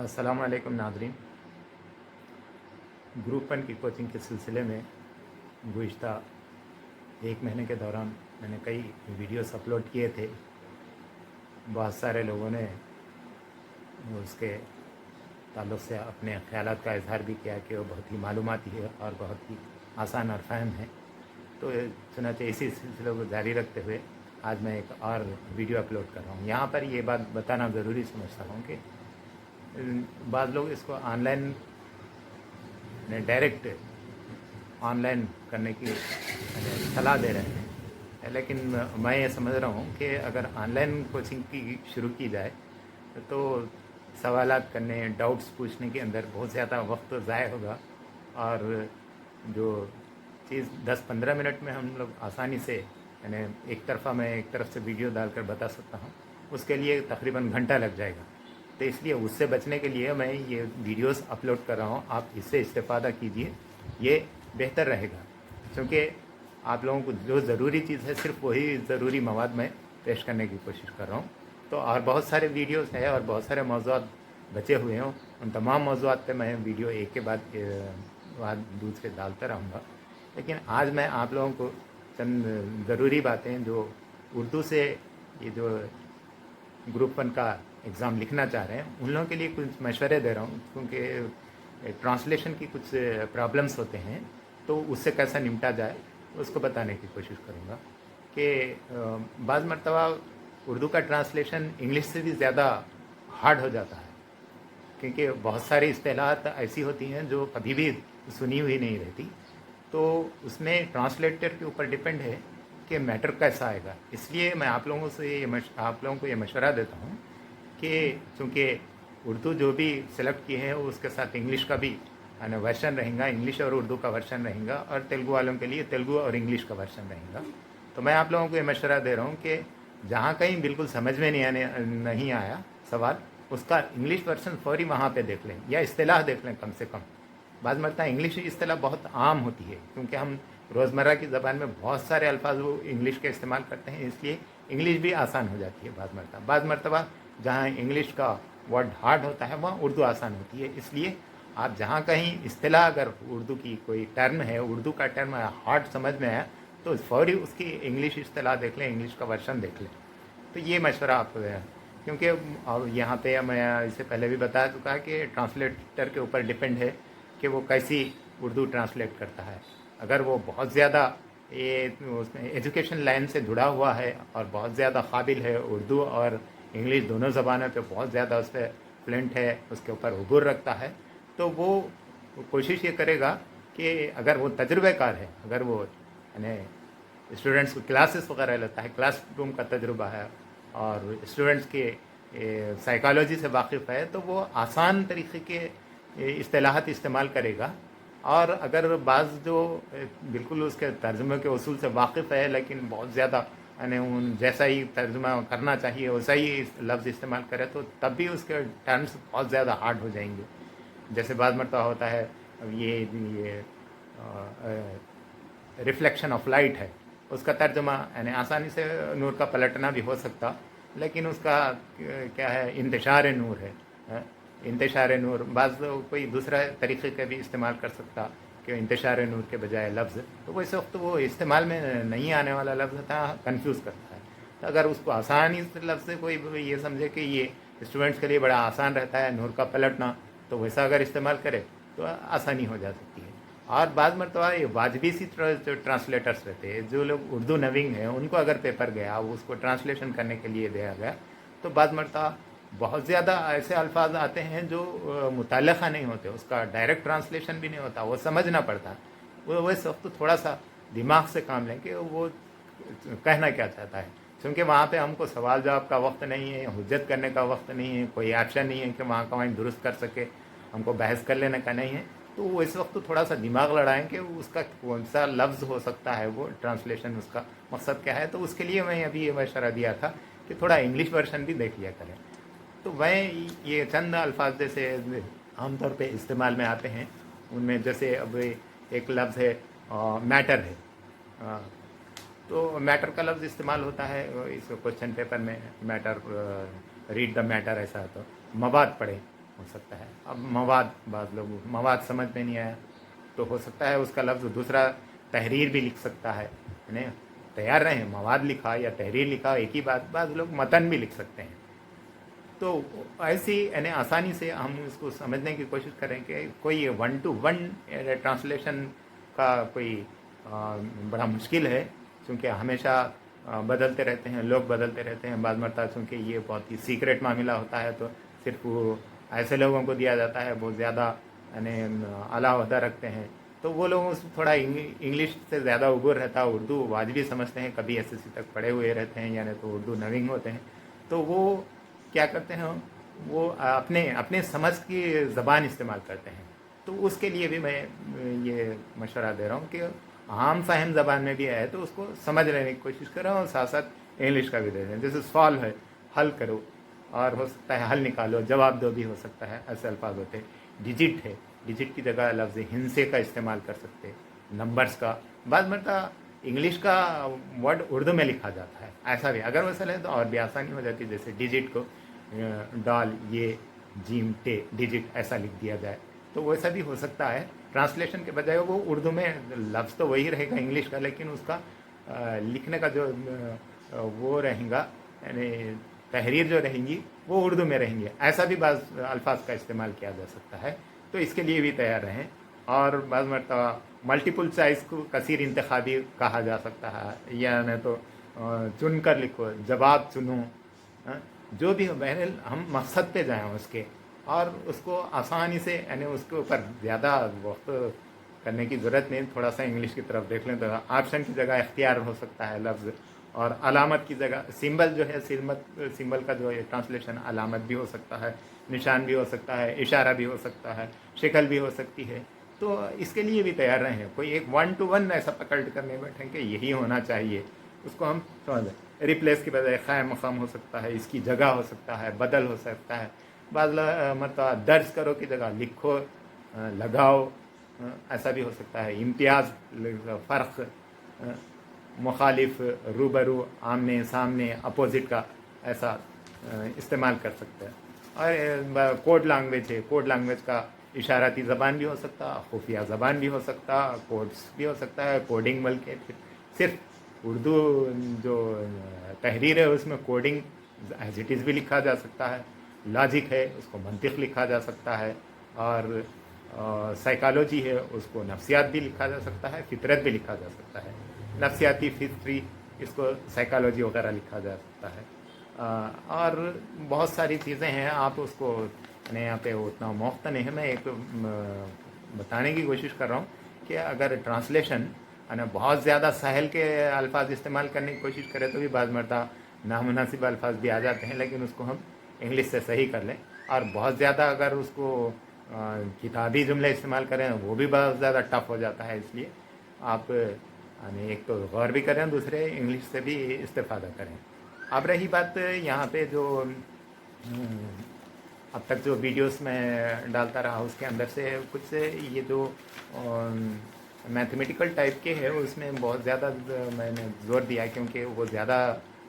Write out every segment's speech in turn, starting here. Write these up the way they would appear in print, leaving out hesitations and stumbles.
अस्सलाम वालेकुम नाज़रीन। ग्रुप वन की कोचिंग के सिलसिले में गुज़िश्ता एक महीने के दौरान मैंने कई वीडियोस अपलोड किए थे। बहुत सारे लोगों ने उसके ताल्लुक़ से अपने ख़यालात का इज़हार भी किया कि वो बहुत ही मालूमाती है और बहुत ही आसान और फ़हम है। तो चुनांचे इसी सिलसिले को जारी रखते हुए आज मैं एक और वीडियो अपलोड कर रहा हूँ। यहाँ पर ये बात बताना ज़रूरी समझता हूँ कि बाज़ लोग इसको ऑनलाइन डायरेक्ट ऑनलाइन करने की सलाह दे रहे हैं, लेकिन मैं ये समझ रहा हूँ कि अगर ऑनलाइन कोचिंग की शुरू की जाए तो सवालात करने, डाउट्स पूछने के अंदर बहुत ज़्यादा वक्त ज़ाय होगा और जो चीज़ 10-15 मिनट में हम लोग आसानी से एक तरफ से वीडियो डालकर बता सकता हूँ, उसके लिए तकरीबन घंटा लग जाएगा। तो इसलिए उससे बचने के लिए मैं ये वीडियोस अपलोड कर रहा हूँ। आप इससे इस्तेफ़ादा कीजिए, ये बेहतर रहेगा, क्योंकि आप लोगों को जो ज़रूरी चीज़ है सिर्फ वही ज़रूरी मवाद मैं पेश करने की कोशिश कर रहा हूँ। तो और बहुत सारे वीडियोस हैं और बहुत सारे मौज़ूआत बचे हुए हैं, उन तमाम मौज़ूआत पे मैं वीडियो एक के बाद दूसरे डालता रहूँगा। लेकिन आज मैं आप लोगों को चंद ज़रूरी बातें जो उर्दू से ये जो ग्रुप वन का एग्ज़ाम लिखना चाह रहे हैं उन लोगों के लिए कुछ मशवरे दे रहा हूँ, क्योंकि ट्रांसलेशन की कुछ प्रॉब्लम्स होते हैं, तो उससे कैसा निपटा जाए उसको बताने की कोशिश करूँगा। कि बाज़ मरतबा उर्दू का ट्रांसलेशन इंग्लिश से भी ज़्यादा हार्ड हो जाता है, क्योंकि बहुत सारी इस्तेलाहात ऐसी होती हैं जो कभी भी सुनी हुई नहीं रहती, तो उसमें ट्रांसलेटर के ऊपर डिपेंड है कि मैटर कैसा आएगा। इसलिए मैं आप लोगों को ये मशवरा देता हूँ कि चूँकि उर्दू जो भी सेलेक्ट किए हैं उसके साथ इंग्लिश का भी वर्शन रहेगा, इंग्लिश और उर्दू का वर्शन रहेगा, और तेलुगु वालों के लिए तेलुगु और इंग्लिश का वर्शन रहेगा। तो मैं आप लोगों को ये मशवरा दे रहा हूँ कि जहाँ कहीं बिल्कुल समझ में नहीं आया सवाल, उसका इंग्लिश वर्शन फौरी वहाँ पे देख लें या इस्तेलाह देख लें कम से कम। बाज़ मरतबा इंग्लिश इस्तेलाह बहुत आम होती है, क्योंकि हम रोज़मर्रा की ज़बान में बहुत सारे अल्फाज वो इंग्लिश के इस्तेमाल करते हैं, इसलिए इंग्लिश भी आसान हो जाती है बाज़ मरतबा जहाँ इंग्लिश का वर्ड हार्ड होता है वहाँ उर्दू आसान होती है। इसलिए आप जहाँ कहीं इस्तेलाह अगर उर्दू की कोई टर्म है, उर्दू का टर्म हार्ड समझ में आया, तो फौरी उसकी इंग्लिश इस्तेलाह देख लें, इंग्लिश का वर्शन देख लें। तो ये मशवरा आपको है, क्योंकि अब यहाँ पे मैं इससे पहले भी बता चुका है कि ट्रांसलेटर के ऊपर डिपेंड है कि वो कैसी उर्दू ट्रांसलेट करता है। अगर वो बहुत ज़्यादा ये उसमें एजुकेशन लाइन से जुड़ा हुआ है और बहुत ज़्यादा काबिल है, उर्दू और इंग्लिश दोनों ज़बानों पे बहुत ज़्यादा उस पर फ्लुएंट है, उसके ऊपर उबूर रखता है, तो वो कोशिश ये करेगा कि अगर वो तजुर्बेकार है, अगर वो स्टूडेंट्स को क्लासेस वगैरह लेता है, क्लास रूम का तजुर्बा है और स्टूडेंट्स के साइकोलॉजी से वाकिफ़ है, तो वो आसान तरीक़े के इस्तेलाहात इस्तेमाल करेगा। और अगर बाज़ जो बिल्कुल उसके तर्जुमे के उसूल से वाकिफ़ है लेकिन बहुत ज़्यादा उन जैसा ही तर्जुमा करना चाहिए वैसा ही लफ्ज़ इस्तेमाल करे, तो तब भी उसके टर्म्स बहुत ज़्यादा हार्ड हो जाएंगे। जैसे बाज़ मरतबा होता है ये रिफ्लेक्शन ऑफ लाइट है, उसका तर्जुमा आसानी से नूर का पलटना भी हो सकता, लेकिन उसका क्या है, इंतशार नूर है, इंतशार नूर। बाज़ कोई दूसरा तरीक़े का भी इस्तेमाल कर सकता कि इंतशार नूर के बजाय लफ्ज़, तो वैसे वक्त वो इस्तेमाल में नहीं आने वाला लफ्ज़ था, कंफ्यूज करता है। तो अगर उसको आसानी से लफ्ज़ से कोई ये समझे कि ये स्टूडेंट्स के लिए बड़ा आसान रहता है नूर का पलटना, तो वैसा अगर इस्तेमाल करे तो आसानी हो जा सकती है। और बाज़ मरतबा ये वाजबी सी जो ट्रांसलेटर्स रहते हैं, जो लोग उर्दू नवीन हैं, उनको अगर पेपर गया उसको ट्रांसलेशन करने के लिए दिया गया, तो बाज़ मरतबा बहुत ज़्यादा ऐसे अल्फाज आते हैं जो मुतल्लिक़ा नहीं होते, उसका डायरेक्ट ट्रांसलेशन भी नहीं होता, वो समझना पड़ता। वो वैसे वक्त थोड़ा सा दिमाग से काम लें कि वो कहना क्या चाहता है, क्योंकि वहाँ पे हमको सवाल जवाब का वक्त नहीं है, हुज्जत करने का वक्त नहीं है, कोई एक्शन नहीं है कि वहाँ का वहीं दुरुस्त कर सके, हमको बहस कर लेने का नहीं है। तो वो इस वक्त थोड़ा सा दिमाग लड़ाएं कि उसका कौन सा लफ्ज़ हो सकता है, वो ट्रांसलेशन उसका मकसद क्या है। तो उसके लिए मैं अभी ये मशवरा दिया था कि थोड़ा इंग्लिश वर्शन भी देख लिया करें। तो मैं ये चंद अल्फाज जैसे आमतौर पे इस्तेमाल में आते हैं, उनमें जैसे अब एक लफ्ज़ है मैटर है, तो मैटर का लफ्ज़ इस्तेमाल होता है इस क्वेश्चन पेपर में, मैटर रीड द मैटर, ऐसा तो मवाद पढ़ें, हो सकता है। अब मवाद, बाज़ लोग मवाद समझ में नहीं आया तो हो सकता है उसका लफ्ज़ दूसरा तहरीर भी लिख सकता है, यानी तैयार रहें, मवाद लिखा या तहरीर लिखा एक ही बात, बाज़ लोग मतन भी लिख सकते हैं। तो ऐसी यानी आसानी से हम इसको समझने की कोशिश करें कि कोई 1 to 1 ट्रांसलेशन का कोई बड़ा मुश्किल है, क्योंकि हमेशा बदलते रहते हैं, लोग बदलते रहते हैं। बाद मरता चूँकि ये बहुत ही सीक्रेट मामला होता है तो सिर्फ वो ऐसे लोगों को दिया जाता है बहुत ज़्यादा यानी आला ओहदा रखते हैं, तो वो लोगों से थोड़ा इंग्लिश से ज़्यादा उबूर रहता है, उर्दू वाजिबी समझते हैं, कभी एसएससी तक पढ़े हुए रहते हैं यानी तो उर्दू नवीन होते हैं, तो वो क्या करते हैं, वो अपने अपने समझ की ज़बान इस्तेमाल करते हैं। तो उसके लिए भी मैं ये मशवरा दे रहा हूँ कि आम फहम ज़बान में भी है तो उसको समझ लेने की कोशिश करें और साथ साथ इंग्लिश का भी दे दें। जैसे सवाल है, हल करो, और हो सकता है हल निकालो, जवाब दो भी हो सकता है, ऐसे अल्फाज होते हैं। डिजिट है, डिजिट की जगह लफ्ज़ हिंसे का इस्तेमाल कर सकते हैं। नंबर्स का बाद मरतबा इंग्लिश का वर्ड उर्दू में लिखा जाता है, ऐसा भी अगर वैसा ले तो और भी आसानी हो जाती है। जैसे डिजिट को डाल ये जीम टे डिजिट ऐसा लिख दिया जाए तो वैसा भी हो सकता है। ट्रांसलेशन के बजाय वो उर्दू में लफ्ज़ तो वही रहेगा इंग्लिश का, लेकिन उसका लिखने का जो वो रहेगा यानी तहरीर जो रहेंगी वो उर्दू में रहेंगी, ऐसा भी बाज़ अल्फाज का इस्तेमाल किया जा सकता है। तो इसके लिए भी तैयार रहें। और बाज़ मरतबा मल्टीपल चॉइस को कसीर इंतखाबी कहा जा सकता है, या नहीं तो चुन कर लिखो, जवाब चुनो, जो भी हो, बहरहाल हम मकसद पे जाएं उसके, और उसको आसानी से यानी उसके ऊपर ज़्यादा वक्त करने की ज़रूरत नहीं। थोड़ा सा इंग्लिश की तरफ देख लें तो ऑप्शन की जगह इख्तियार हो सकता है लफ्ज़, और अलामत की जगह सिंबल जो है, सिंबल का जो है ट्रांसलेशन अलामत भी हो सकता है, निशान भी हो सकता है, इशारा भी हो सकता है, शक्ल भी हो सकती है। तो इसके लिए भी तैयार रहें। कोई एक 1 to 1 ऐसा पकड़ कर नहीं बैठें कि यही होना चाहिए, उसको हम समझ रिप्लेस की बजाय ख़ैर मक़ाम हो सकता है, इसकी जगह हो सकता है, बदल हो सकता है। बाज़ मतलब दर्ज करो की जगह लिखो, लगाओ, ऐसा भी हो सकता है। इम्तियाज़, फ़र्क, मुखालिफ, रूबरू, आमने सामने, अपोजिट का ऐसा इस्तेमाल कर सकते हैं। और कोड लैंग्वेज है, कोड लैंग्वेज का इशाराती ज़बान भी हो सकता, खुफिया ज़बान भी हो सकता, कोड्स भी हो सकता है, कोडिंग बल्कि सिर्फ उर्दू जो तहरीर है उसमें कोडिंग एज इट इज़ भी लिखा जा सकता है, लॉजिक है उसको मंतिक लिखा जा सकता है, और साइकोलॉजी है उसको नफ्सियात भी लिखा जा सकता है, फितरत भी लिखा जा सकता है। नफ्सियाती फितरी इसको साइकोलॉजी वगैरह लिखा जा सकता है। और बहुत सारी चीज़ें हैं, आप उसको मैंने यहाँ पे उतना मौक़ नहीं है, मैं एक बताने की कोशिश कर रहा हूँ कि अगर ट्रांसलेशन है बहुत ज़्यादा सहल के अल्फाज इस्तेमाल करने की कोशिश करें तो भी बाज़ मरता नामुनासिब अल्फाज भी आ जाते हैं, लेकिन उसको हम इंग्लिश से सही कर लें। और बहुत ज़्यादा अगर उसको किताबी जुमले इस्तेमाल करें वो भी बहुत ज़्यादा टफ हो जाता है। इसलिए आप यानी एक तो गौर भी करें, दूसरे इंग्लिश से भी इस्तेफ़ादा करें। अब रही बात यहाँ पे जो अब तक जो वीडियोस में डालता रहा उसके अंदर से कुछ ये जो मैथमेटिकल टाइप के है उसमें बहुत ज़्यादा मैंने ज़ोर दिया, क्योंकि वो ज़्यादा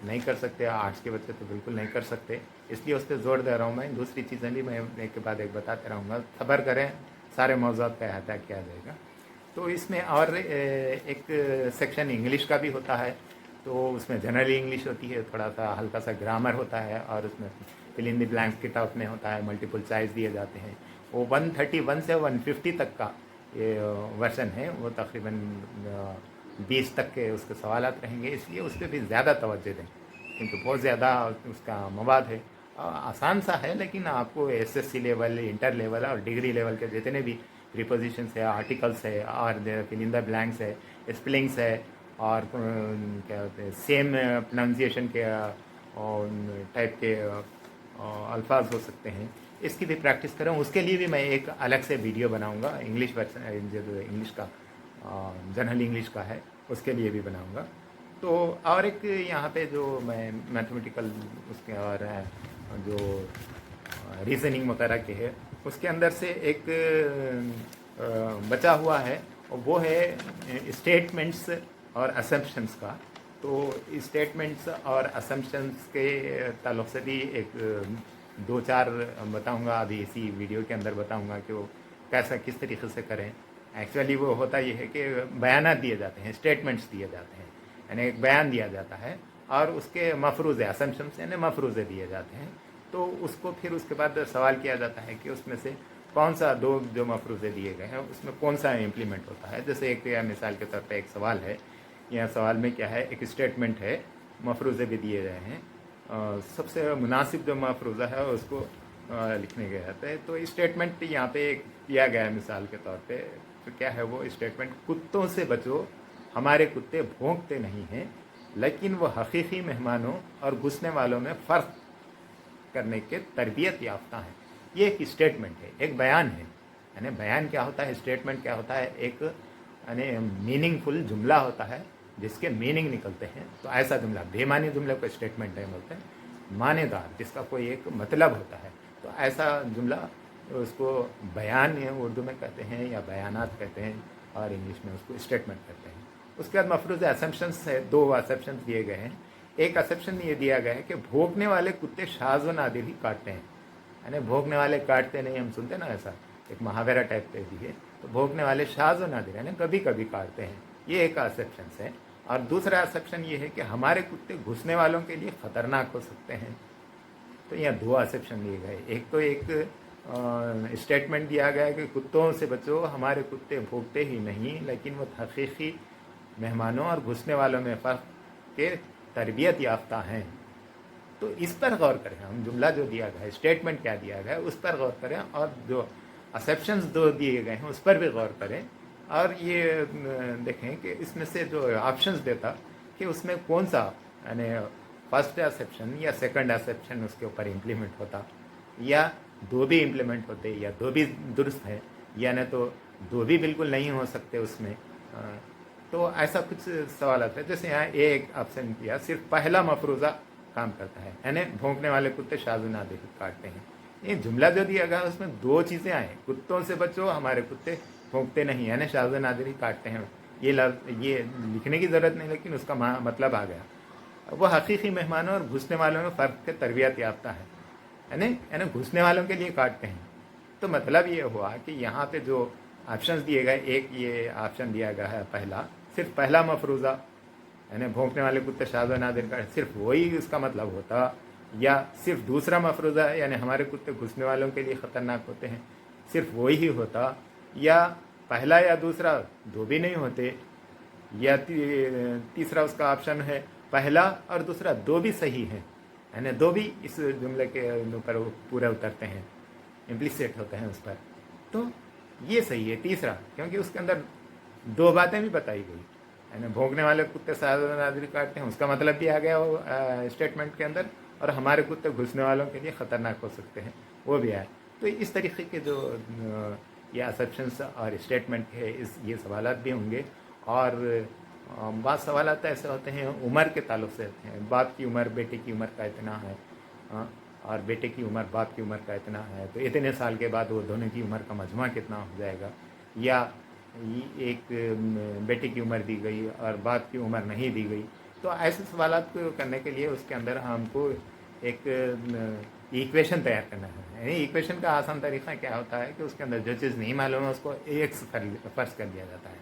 नहीं कर सकते, आर्ट्स के बच्चे तो बिल्कुल नहीं कर सकते, इसलिए उस पर ज़ोर दे रहा हूँ मैं। दूसरी चीज़ें भी मैं एक के बाद एक बताते रहूँगा, खबर करें, सारे मौज़ूआत का अहाता किया जाएगा। तो इसमें और एक सेक्शन इंग्लिश का भी होता है, तो उसमें जनरली इंग्लिश होती है, थोड़ा सा हल्का सा ग्रामर होता है, और उसमें फिल इन द ब्लैंक्स के टाइप में होता है, मल्टीपल चॉइस दिए जाते हैं। वो 131 से 150 तक का ये वर्जन है, वो तकरीबन 20 तक के उसके सवालात रहेंगे, इसलिए उस पर भी ज़्यादा तवज्जो दें, क्योंकि बहुत ज़्यादा उसका मवाद है। आसान सा है, लेकिन आपको एसएससी लेवल, इंटर लेवल और डिग्री लेवल के जितने भी प्रीपोजिशंस है, आर्टिकल्स है, और फिल इन द ब्लैंक्स है, स्पेलिंग्स है, और क्या होते हैं सेम प्रोनाउंसिएशन के टाइप के अल्फाज हो सकते हैं, इसकी भी प्रैक्टिस करें। उसके लिए भी मैं एक अलग से वीडियो बनाऊंगा, इंग्लिश वर्जन जो इंग्लिश का जनरल इंग्लिश का है उसके लिए भी बनाऊंगा। तो और एक यहाँ पे जो मैं मैथमेटिकल उसके और जो रीजनिंग वगैरह के है उसके अंदर से एक बचा हुआ है, वो है स्टेटमेंट्स और असम्पशंस का। तो स्टेटमेंट्स और असम्पशंस के ताल्लुक़ से भी एक दो चार बताऊंगा, अभी इसी वीडियो के अंदर बताऊंगा कि वो कैसा किस तरीके से करें। एक्चुअली वो होता ये है कि बयानात दिए जाते हैं, स्टेटमेंट्स दिए जाते हैं, यानी एक बयान दिया जाता है और उसके मफरूज़े, असम्पशंस यानी मफरूज़े दिए जाते हैं। तो उसको फिर उसके बाद सवाल किया जाता है कि उसमें से कौन सा दो जो मफरूज़े दिए गए हैं उसमें कौन सा इम्प्लीमेंट होता है। जैसे एक मिसाल के तौर पर एक सवाल है, यह सवाल में क्या है, एक स्टेटमेंट है, मफरूज़े भी दिए गए हैं, सबसे मुनासिब जो मफरूज़ा है उसको लिखने गया जाता है। तो स्टेटमेंट यहाँ पे किया गया है मिसाल के तौर पे, तो क्या है वो स्टेटमेंट, कुत्तों से बचो, हमारे कुत्ते भौंकते नहीं हैं, लेकिन वो हकीकी मेहमानों और घुसने वालों में फ़र्क करने के तरबियत याफ्ता हैं। ये एक स्टेटमेंट है, एक बयान है। यानी बयान क्या होता है, स्टेटमेंट क्या होता है, एक यानी मीनिंगफुल जुमला होता है जिसके मीनिंग निकलते हैं। तो ऐसा जुमला, बेमानी जुमले को स्टेटमेंट नहीं बोलते हैं, मानेदार जिसका कोई एक मतलब होता है, तो ऐसा जुमला उसको बयान उर्दू में कहते हैं या बयानात कहते हैं, और इंग्लिश में उसको स्टेटमेंट कहते हैं। उसके बाद मफरूज़ असम्पशंस है, दो असम्पशंस दिए गए हैं। एक असम्पशन ये दिया गया है कि भौंकने वाले कुत्ते शाज़ व नादिर ही काटते हैं, यानी भौंकने वाले काटते नहीं, हम सुनते ना ऐसा एक मुहावरा टाइप पे भी है। तो भौंकने वाले शाज़ व नादिर यानी कभी कभी काटते हैं, ये एक असम्पशन है। और दूसरा असम्पशन ये है कि हमारे कुत्ते घुसने वालों के लिए ख़तरनाक हो सकते हैं। तो यहाँ दो एक्सेप्शन दिए गए, एक तो एक स्टेटमेंट दिया गया है कि कुत्तों से बचो, हमारे कुत्ते भौंकते ही नहीं, लेकिन वो हकीकी मेहमानों और घुसने वालों में फ़र्क के तरबियत याफ्ता हैं। तो इस पर गौर करें, हम जुमला जो दिया गया है, स्टेटमेंट क्या दिया गया है उस पर गौर करें, और जो एक्सेप्शंस दो दिए गए हैं उस पर भी गौर करें, और ये देखें कि इसमें से जो ऑप्शंस देता कि उसमें कौन सा यानी फर्स्ट एक्सेप्शन या सेकंड एक्सेप्शन उसके ऊपर इम्प्लीमेंट होता, या दो भी इम्प्लीमेंट होते, या दो भी दुरुस्त है, या न तो दो भी बिल्कुल नहीं हो सकते उसमें। तो ऐसा कुछ सवाल आता है। जैसे यहाँ एक ऑप्शन किया, सिर्फ पहला मफरूज़ा काम करता है, यानी भौंकने वाले कुत्ते शाज़ नादिर काटते हैं। ये जुमला जो दिया गया उसमें दो चीज़ें आए, कुत्तों से बचो, हमारे कुत्ते भौंकते नहीं, यानी शाज़ नादिर ही काटते हैं। ये लिखने की ज़रूरत नहीं, लेकिन उसका मतलब आ गया। वो हकीकी मेहमानों और घुसने वालों में फ़र्क के तरबियत याफ्ता है, यानी घुसने वालों के लिए काटते हैं। तो मतलब ये हुआ कि यहाँ पे जो ऑप्शंस दिए गए, एक ये ऑप्शन दिया गया है पहला, सिर्फ पहला मफरूज़ा यानी भौंकने वाले कुत्ते शाज़ नादिर का, सिर्फ वही उसका मतलब होता, या सिर्फ दूसरा मफरूज़ा है यानी हमारे कुत्ते घुसने वालों के लिए ख़तरनाक होते हैं, सिर्फ वही ही होता, या पहला या दूसरा दो भी नहीं होते, या तीसरा उसका ऑप्शन है पहला और दूसरा दो भी सही है, यानी दो भी इस जुमले के ऊपर पूरे उतरते हैं, इम्प्लिसिट होते हैं उस पर। तो ये सही है तीसरा, क्योंकि उसके अंदर दो बातें भी बताई गई, यानी भौंकने वाले कुत्ते शाज़ नादिर काटते हैं, उसका मतलब भी आ गया वो स्टेटमेंट के अंदर, और हमारे कुत्ते घुसने वालों के लिए ख़तरनाक हो सकते हैं वो भी आया। तो इस तरीके के जो ये असम्पशंस और स्टेटमेंट है, ये सवालात भी होंगे। और बाद सवालात ऐसे होते हैं उम्र के ताल्लुक से होते हैं, बाप की उम्र बेटे की उम्र का इतना है, और बेटे की उम्र बाप की उम्र का इतना है, तो इतने साल के बाद वो दोनों की उम्र का मजमा कितना हो जाएगा, या एक बेटे की उम्र दी गई और बाप की उम्र नहीं दी गई। तो ऐसे सवालात को करने के लिए उसके अंदर हमको एक इक्वेशन तैयार करना है। यानी इक्वेशन का आसान तरीका क्या होता है कि उसके अंदर जो चीज़ नहीं मालूम है उसको एक्स फर्ज कर दिया जाता है।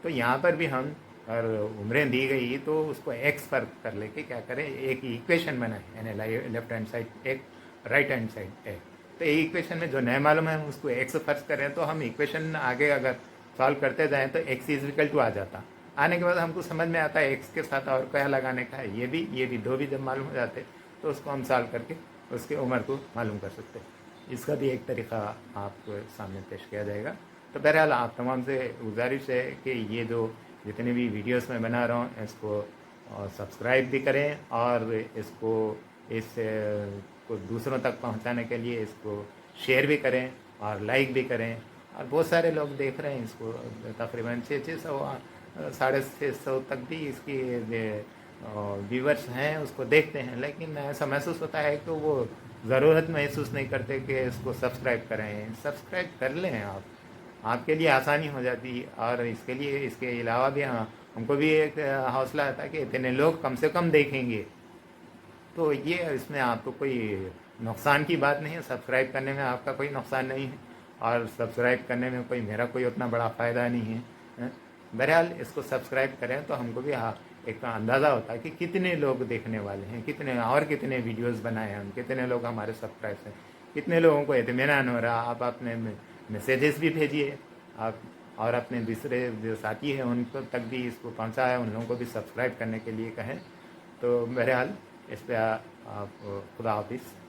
तो यहाँ पर भी हम, और उम्रें दी गई तो उसको एक्स पर कर लेके क्या करें, एक इक्वेशन बनाए, यानी लेफ्ट हैंड साइड एक, राइट हैंड साइड एक। तो ये इक्वेशन में जो नहीं मालूम है उसको एक्स फर्ज करें, तो हम इक्वेशन आगे अगर सॉल्व करते जाएँ तो एक्स इज इक्वल टू आ जाता। आने के बाद हमको समझ में आता है एक्स के साथ और क्या लगाने का है, ये भी दो भी जब मालूम हो जाते तो उसको हम सॉल्व करके उसके उम्र को मालूम कर सकते हैं। इसका भी एक तरीका आपको सामने पेश किया जाएगा। तो बहरहाल आप तमाम से गुजारिश है कि ये जो जितने भी वीडियोस मैं बना रहा हूँ इसको सब्सक्राइब भी करें, और इसको को दूसरों तक पहुँचाने के लिए इसको शेयर भी करें और लाइक भी करें। और बहुत सारे लोग देख रहे हैं इसको, तकरीबन 600 650 तक भी इसकी व्यूवर्स हैं, उसको देखते हैं, लेकिन ऐसा महसूस होता है कि वो ज़रूरत महसूस नहीं करते कि इसको सब्सक्राइब करें। सब्सक्राइब कर लें आप, आपके लिए आसानी हो जाती, और इसके लिए इसके अलावा भी हमको भी एक हौसला आता है कि इतने लोग कम से कम देखेंगे। तो ये इसमें आपको कोई नुकसान की बात नहीं है, सब्सक्राइब करने में आपका कोई नुकसान नहीं है और सब्सक्राइब करने में मेरा कोई उतना बड़ा फ़ायदा नहीं है, हैं? बहरहाल इसको सब्सक्राइब करें तो हमको भी एक अंदाज़ा होता है कि कितने लोग देखने वाले हैं, कितने वीडियोस बनाए हैं हम, कितने लोग हमारे सब्सक्राइब हैं, कितने लोगों को इत्मीनान हो रहा। आप अपने मैसेजेस भी भेजिए आप, और अपने दूसरे जो साथी हैं उनको तक भी इसको पहुंचाएं, उन लोगों को भी सब्सक्राइब करने के लिए कहें। तो बहरहाल इस पर आप खुदा हाफिज़।